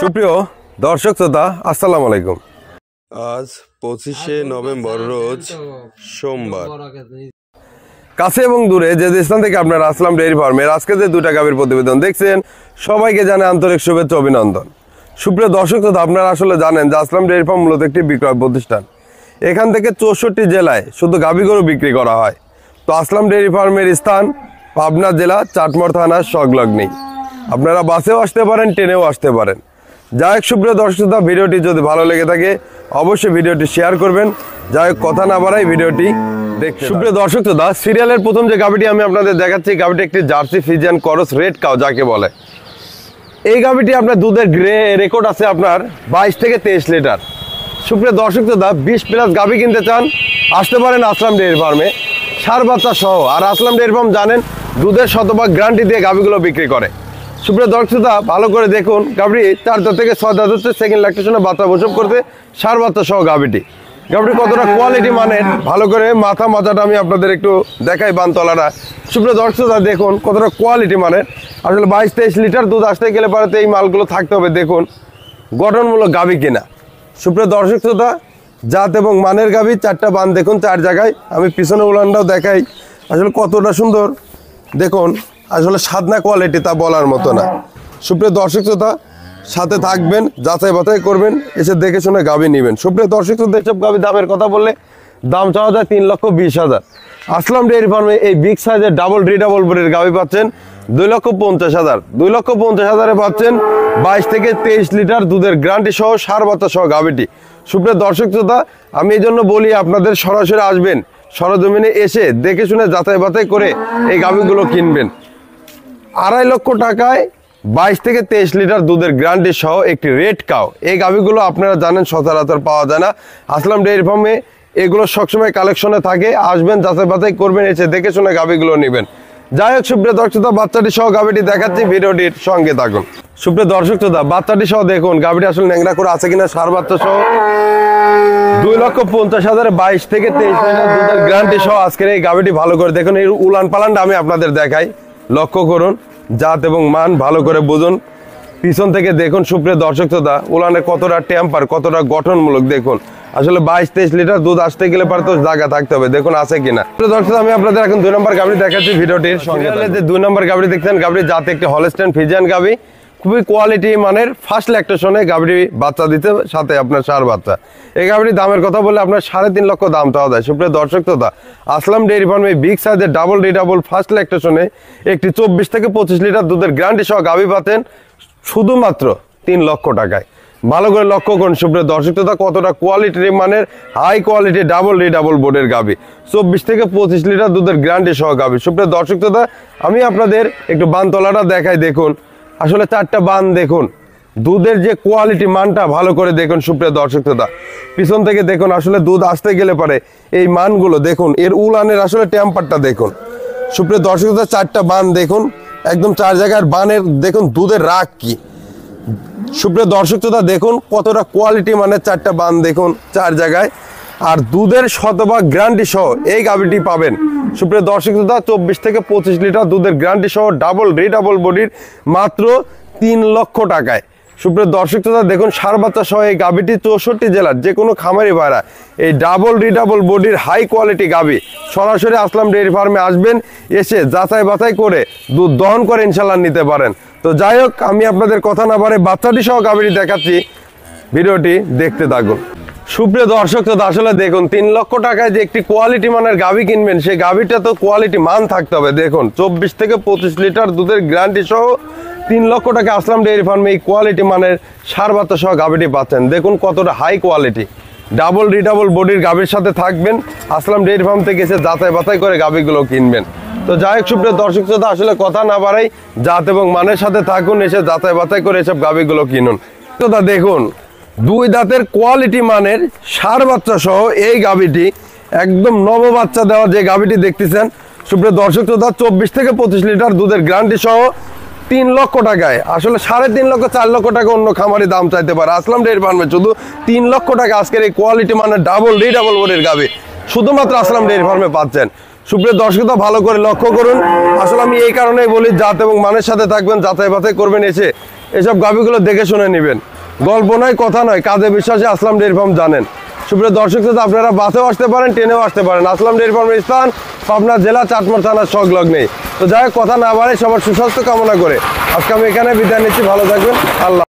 সুপ্রিয় দর্শক শ্রোতা, আসসালামু আলাইকুম। আজ 25শে নভেম্বর, রোজ সোমবার। কাছে এবং দূরে যে স্থান থেকে আপনারা আসলাম ডেইরি ফার্মের আজকে যে দুটা গাভীর প্রতিবেদন দেখছেন, সবাইকে জানাই আন্তরিক শুভেচ্ছা অভিনন্দন। সুপ্রিয় দর্শক শ্রোতা, আপনারা আসলে জানেন যে আসলাম ডেইরি ফার্ম মূলত একটি বিক্রয় প্রতিষ্ঠান। এখান থেকে 64 জেলায় শুধু গাভী গরু বিক্রি করা হয়। তো আসলাম ডেইরি ফার্মের স্থান পাবনা জেলা চাটমোহর থানার সংলগ্নেই। আপনারা বাসেও আসতে পারেন, ট্রেনেও আসতে পারেন। যাই হোক সুপ্রিয় দর্শক শ্রোতা, ভিডিওটি যদি ভালো লেগে থাকে অবশ্যই ভিডিওটি শেয়ার করবেন। যাই হোক কথা না বাড়াই ভিডিওটি দেখতে। সুপ্রিয় দর্শক শ্রোতা, সিরিয়ালের প্রথম যে গাভীটি আমি আপনাদের দেখাচ্ছি, গাভীটি একটি jersey Friesian cross red cow যাকে বলে। এই গাভীটি আপনার দুধের রেকর্ড আছে আপনার 22 থেকে 23 লিটার। সুপ্রিয় দর্শক শ্রোতা, 20+ গাভী কিনতে চান আসতে পারেন আসলাম ডেইরি ফার্মে, সার বাচ্চা সহ। আর আসলাম ডেইরি ফার্ম জানেন দুধের শতভাগ গ্যারান্টি দিয়ে গাভীগুলো বিক্রি করে। সুপ্রিয় দর্শক শ্রোতা, ভালো করে দেখুন, গাভীটি 4 দাঁত থেকে 6 দাঁত হচ্ছে, সেকেন্ড ল্যাকটেশনে বাচ্চা প্রসব করতে, সার বাচ্চা সহ গাভীটি কতটা কোয়ালিটি মানের, ভালো করে মাথাটা আমি আপনাদের একটু দেখাই বানতলাটা। সুপ্রিয় দর্শক শ্রোতা, দেখুন কতটা কোয়ালিটি মানের। আসলে 22-23 লিটার দুধ আসতে গেলে পারে এই মালগুলো থাকতে হবে। দেখুন গঠনমূলক গাভী কিনা। সুপ্রিয় দর্শক শ্রোতা, জাত এবং মানের গাভী, 4টা বান দেখুন 4 জায়গায়। আমি পিছনে উলানটাও দেখাই, আসলে কতটা সুন্দর দেখুন। আসলে সাদনা কোয়ালিটি তা বলার মতো না। সুপ্রিয় দর্শক শ্রোতা, সাথে থাকবেন, যাচাই বাছাই করবেন, এসে দেখে শুনে গাভী নেবেন। সুপ্রিয় দর্শক শ্রোতা, এসব গাভী দামের কথা বললে দাম চাওয়া যায় 3,20,000। আসলাম ডেইরি ফার্মে এই বিগ সাইজের ডাবল রিডাবল বডির গাভী পাচ্ছেন 2,50,000। 2,50,000-এ পাচ্ছেন 22 থেকে 23 লিটার দুধের গ্যারান্টি সহ সার বাচ্চা সহ গাভীটি। সুপ্রিয় দর্শক শ্রোতা, আমি এই জন্য বলি আপনাদের সরাসরি আসবেন, সরজমিনে এসে দেখে শুনে যাচাই বাছাই করে এই গাভীগুলো কিনবেন। 2.5 লক্ষ টাকায় 22 থেকে 23 লিটার দুধের গ্যারান্টি সহ একটি রেড কাউ। এই গাভীগুলো আপনারা জানেন সচরাচর পাওয়া যায় না। আসলাম ডেইরি ফার্মে এগুলো সবসময় কালেকশনে থাকে। আসবেন, যাচাই বাছাই করবেন, এসে দেখে শুনে গাভীগুলো নেবেন। যাই হোক সুপ্রিয় দর্শক শ্রোতা, বাচ্চাটি সহ গাভীটি দেখাচ্ছি, ভিডিওটির সঙ্গে থাকুন। সুপ্রিয় দর্শক শ্রোতা, বাচ্চাটি সহ দেখুন গাভীটি আসলে ন্যাংরা করে আছে কিনা, সার বাচ্চা সহ 2,50,000 22 থেকে 23 লিটার দুধের গ্যারান্টি সহ আজকের এই গাভীটি। ভালো করে দেখুন, এই উলান পালানটা আমি আপনাদের দেখাই, লক্ষ্য করুন, জাত এবং মান ভালো করে বুঝুন। পিছন থেকে দেখুন সুপ্রিয় দর্শক শ্রোতা, উলানের কতটা টেম্পার, কতটা গঠনমূলক দেখুন। আসলে 22-23 লিটার দুধ আসতে গেলে পারে তো জায়গা থাকতে হবে, দেখুন আছে কিনা। দর্শক আমি আপনাদের এখন 2 নম্বর গাভী দেখাচ্ছি ভিডিওটির সঙ্গে। যে 2 নম্বর গাভী দেখছেন, গাভীর জাতে একটি হলস্টাইন ফ্রিজিয়ান গাভী, খুবই কোয়ালিটি মানের, ফার্স্ট ল্যাকটেশনে গাভীটি বাচ্চা দিতে, সাথে আপনার সার বাচ্চা। এই গাভীটির দামের কথা বলে আপনার 3.5 লক্ষ দাম চাওয়া যায়। সুপ্রিয় দর্শক শ্রোতা, আসলাম ডেইরি ফার্মে বিগ সাইজের ডাবল রিডাবল ফার্স্ট ল্যাকটেশনে একটি 24 থেকে 25 লিটার দুধের গ্যারান্টি সহ গাভী পাচ্ছেন শুধুমাত্র 3 লক্ষ টাকায়। ভালো করে লক্ষ্য করুন সুপ্রিয় দর্শক শ্রোতা, কতটা কোয়ালিটি মানের, হাই কোয়ালিটি ডাবল রিডাবল বোর্ডের গাভী, 24 থেকে 25 লিটার দুধের গ্যারান্টি সহ গাভী। সুপ্রিয় দর্শক শ্রোতা, আমি আপনাদের একটু বানতলাটা দেখাই, দেখুন আসলে 4টা বান দেখুন, দুধের যে কোয়ালিটি মানটা ভালো করে দেখুন। সুপ্রিয় দর্শক শ্রোতা, পিছন থেকে দেখুন, আসলে দুধ আসতে গেলে পারে এই মানগুলো দেখুন, এর উলানের আসলে টেম্পারটা দেখুন। সুপ্রিয় দর্শক শ্রোতা, 4টা বান দেখুন, একদম 4 জায়গার বানের দেখুন দুধের রাগ কি। সুপ্রিয় দর্শক শ্রোতা, দেখুন কতটা কোয়ালিটি মানে 4টা বান দেখুন 4 জায়গায়। আর দুধের শতভাগ গ্যারান্টি সহ এই গাভীটি পাবেন সুপ্রিয় দর্শক শ্রোতা 24 থেকে 25 লিটার দুধের গ্যারান্টি সহ ডাবল রিডাবল বডির মাত্র 3 লক্ষ টাকায়। সুপ্রিয় দর্শক শ্রোতা, দেখুন সার বাচ্চা সহ এই গাভীটি 64 জেলার যে কোনো খামারি ভাড়া এই ডাবল রিডাবল বডির হাই কোয়ালিটি গাভী সরাসরি আসলাম ডেইরি ফার্মে আসবেন, এসে যাচাই বাছাই করে দুধ দহন করে ইনশাল্লাহ নিতে পারেন। তো যাই হোক, আমি আপনাদের কথা না বাড়ে বাচ্চাটি সহ গাভীটি দেখাচ্ছি, ভিডিওটি দেখতে থাকুন। সুপ্রিয় দর্শক শ্রোতা, আসলে দেখুন 3 লক্ষ টাকায় যে একটি কোয়ালিটি মানের গাভী কিনবেন, সেই গাভীটা তো কোয়ালিটি মান থাকতে হবে। দেখুন 24 থেকে 25 লিটার দুধের গ্যারান্টি সহ 3 লক্ষ টাকা আসলাম ডেইরি ফার্মে এই কোয়ালিটি মানের সার বাচ্চা সহ গাভীটি পাচ্ছেন। দেখুন কতটা হাই কোয়ালিটি ডাবল রিডাবল বডির গাভীর সাথে থাকবেন, আসলাম ডেইরি ফার্ম থেকে এসে যাচাই বাছাই করে গাভীগুলো কিনবেন। তো যাই হোক সুপ্রিয় দর্শক শ্রোতা, আসলে কথা না বাড়াই জাত এবং মানের সাথে থাকুন, এসে যাচাই বাছাই করে এসব গাভীগুলো কিনুন। তো দেখুন 2 দাঁতের কোয়ালিটি মানের সার বাচ্চা সহ এই গাভীটি, একদম নব বাচ্চা দেওয়া যে গাভীটি দেখতেছেন সুপ্রিয় দর্শক শ্রোতা, 24 থেকে 25 লিটার দুধের গ্যারান্টি সহ 3 লক্ষ টাকায়। আসলে 3.5 লক্ষ 4 লক্ষ টাকা অন্য খামারি দাম চাইতে পারে, আসলাম ডেইরি ফার্মে শুধু 3 লক্ষ টাকা আজকের এই কোয়ালিটি মানের ডাবল রিডাবল বডির গাভী শুধুমাত্র আসলাম ডেইরি ফার্মে পাচ্ছেন। সুপ্রিয় দর্শক ভালো করে লক্ষ্য করুন। আসলে আমি এই কারণেই বলি জাত এবং মানের সাথে থাকবেন, যাচাই বাছাই করবেন, এসে এসব গাভীগুলো দেখে শুনে নেবেন। গল্প নয়, কথা নয়, কাজে বিশ্বাসে আসলাম ডেয়ারি ফার্ম জানেন। সুপ্রিয় দর্শক শ্রোতা, আপনারা বাসেও আসতে পারেন, ট্রেনেও আসতে পারেন। আসলাম ডেয়ারি ফার্মের স্থান পাবনা জেলা চাটমোহর থানার সংলগ্নেই। তো যাই হোক, কথা না বাড়ে সবার সুস্বাস্থ্য কামনা করে আজকে আমি এখানে বিদায় নিচ্ছি। ভালো থাকবেন, আল্লাহ।